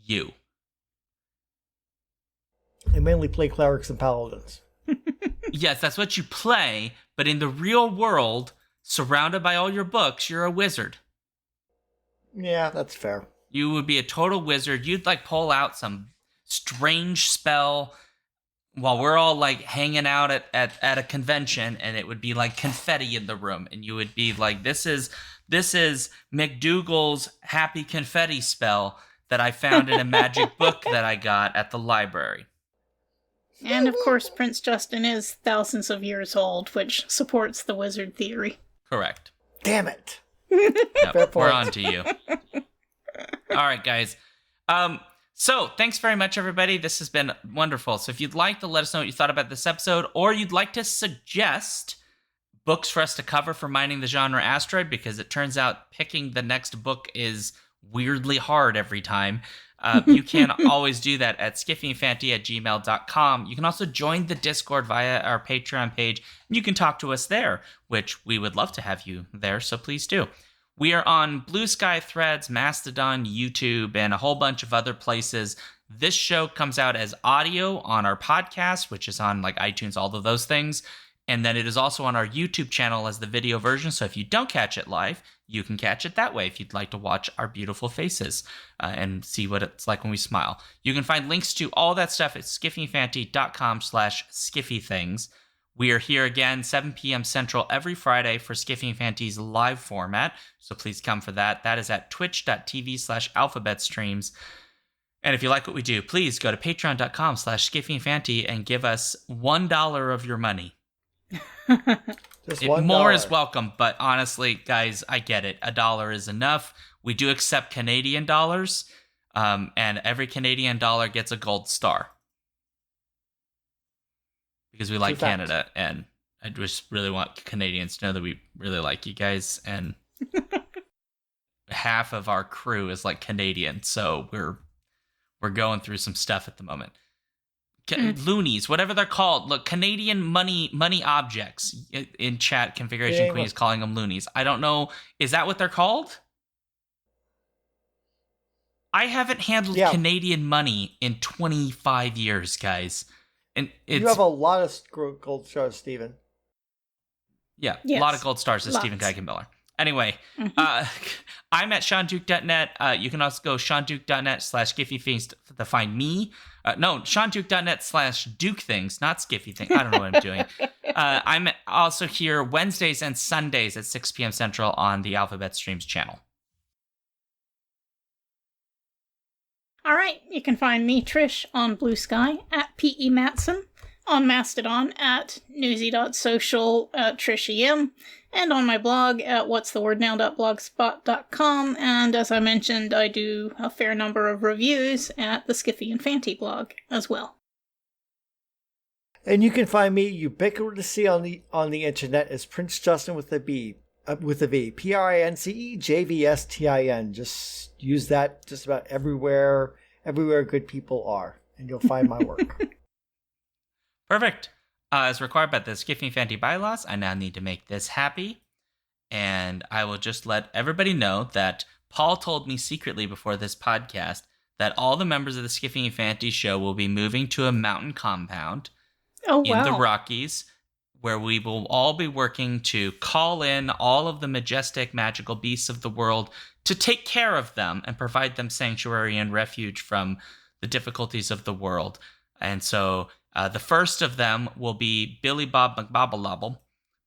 You. I mainly play clerics and paladins. Yes, that's what you play, but in the real world, surrounded by all your books, you're a wizard. Yeah, that's fair. You would be a total wizard. You'd pull out some strange spell while we're all hanging out at a convention, and it would be confetti in the room, and you would be like, this is McDougal's happy confetti spell that I found in a magic book that I got at the library. And of course, Prince Justin is thousands of years old, which supports the wizard theory. Correct. Damn it. Yep, we're on to you. All right, guys. So thanks very much, everybody. This has been wonderful. So if you'd like to let us know what you thought about this episode, or you'd like to suggest books for us to cover for Mining the Genre Asteroid, because it turns out picking the next book is weirdly hard every time, you can always do that at skiffyandfanty@gmail.com. You can also join the Discord via our Patreon page, and you can talk to us there, which we would love to have you there, so please do. We are on Blue Sky, Threads, Mastodon, YouTube, and a whole bunch of other places. This show comes out as audio on our podcast, which is on iTunes, all of those things. And then it is also on our YouTube channel as the video version. So if you don't catch it live, you can catch it that way if you'd like to watch our beautiful faces and see what it's like when we smile. You can find links to all that stuff at skiffyandfanty.com/skiffythings. We are here again, 7 p.m. Central every Friday for Skiffy and Fanty's live format. So please come for that. That is at twitch.tv/alphabetstreams. And if you like what we do, please go to patreon.com/skiffyandfanty and give us $1 of your money. More is welcome, but honestly, guys, I get it. $1 is enough. We do accept Canadian dollars, and every Canadian dollar gets a gold star because we like Canada, and I just really want Canadians to know that we really like you guys, and half of our crew is Canadian, so we're going through some stuff at the moment. Loonies, whatever they're called. Look, Canadian money objects in chat. Configuration Queen is calling them loonies. I don't know. Is that what they're called? I haven't handled Canadian money in 25 years, guys. And you have a lot of gold stars, Stephen. Yeah, yes. A lot of gold stars as Stephen Kuikenmiller. Anyway, I'm at ShaunDuke.net. You can also go ShaunDuke.net/SkiffyThings to find me. No, ShaunDuke.net/DukeThings, not SkiffyThings. I don't know what I'm doing. I'm also here Wednesdays and Sundays at 6 p.m. Central on the Alphabet Streams channel. All right, you can find me, Trish, on Blue Sky at P.E. Matson, on Mastodon at newsy.social at TrishEM, and on my blog at whatsthewordnow.blogspot.com, and as I mentioned, I do a fair number of reviews at the Skiffy and Fanty blog as well. And you can find me ubiquitously on the internet as Prince Justin with a V, PRINCEJVSTIN. Just use that just about everywhere good people are, and you'll find my work. Perfect. As required by the Skiffy and Fanty bylaws, I now need to make this happy. And I will just let everybody know that Paul told me secretly before this podcast that all the members of the Skiffing and Fantasy show will be moving to a mountain compound Oh, in wow. the Rockies, where we will all be working to call in all of the majestic, magical beasts of the world to take care of them and provide them sanctuary and refuge from the difficulties of the world. And so the first of them will be Billy Bob McBobblelobble,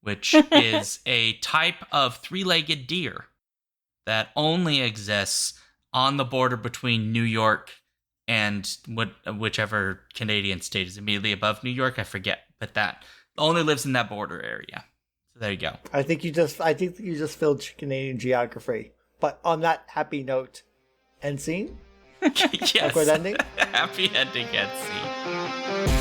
which is a type of three-legged deer that only exists on the border between New York and whichever Canadian state is immediately above New York. I forget, but that only lives in that border area. So there you go. I think you just filled Canadian geography. But on that happy note, end scene? Yes. Awkward ending? Happy ending, end scene.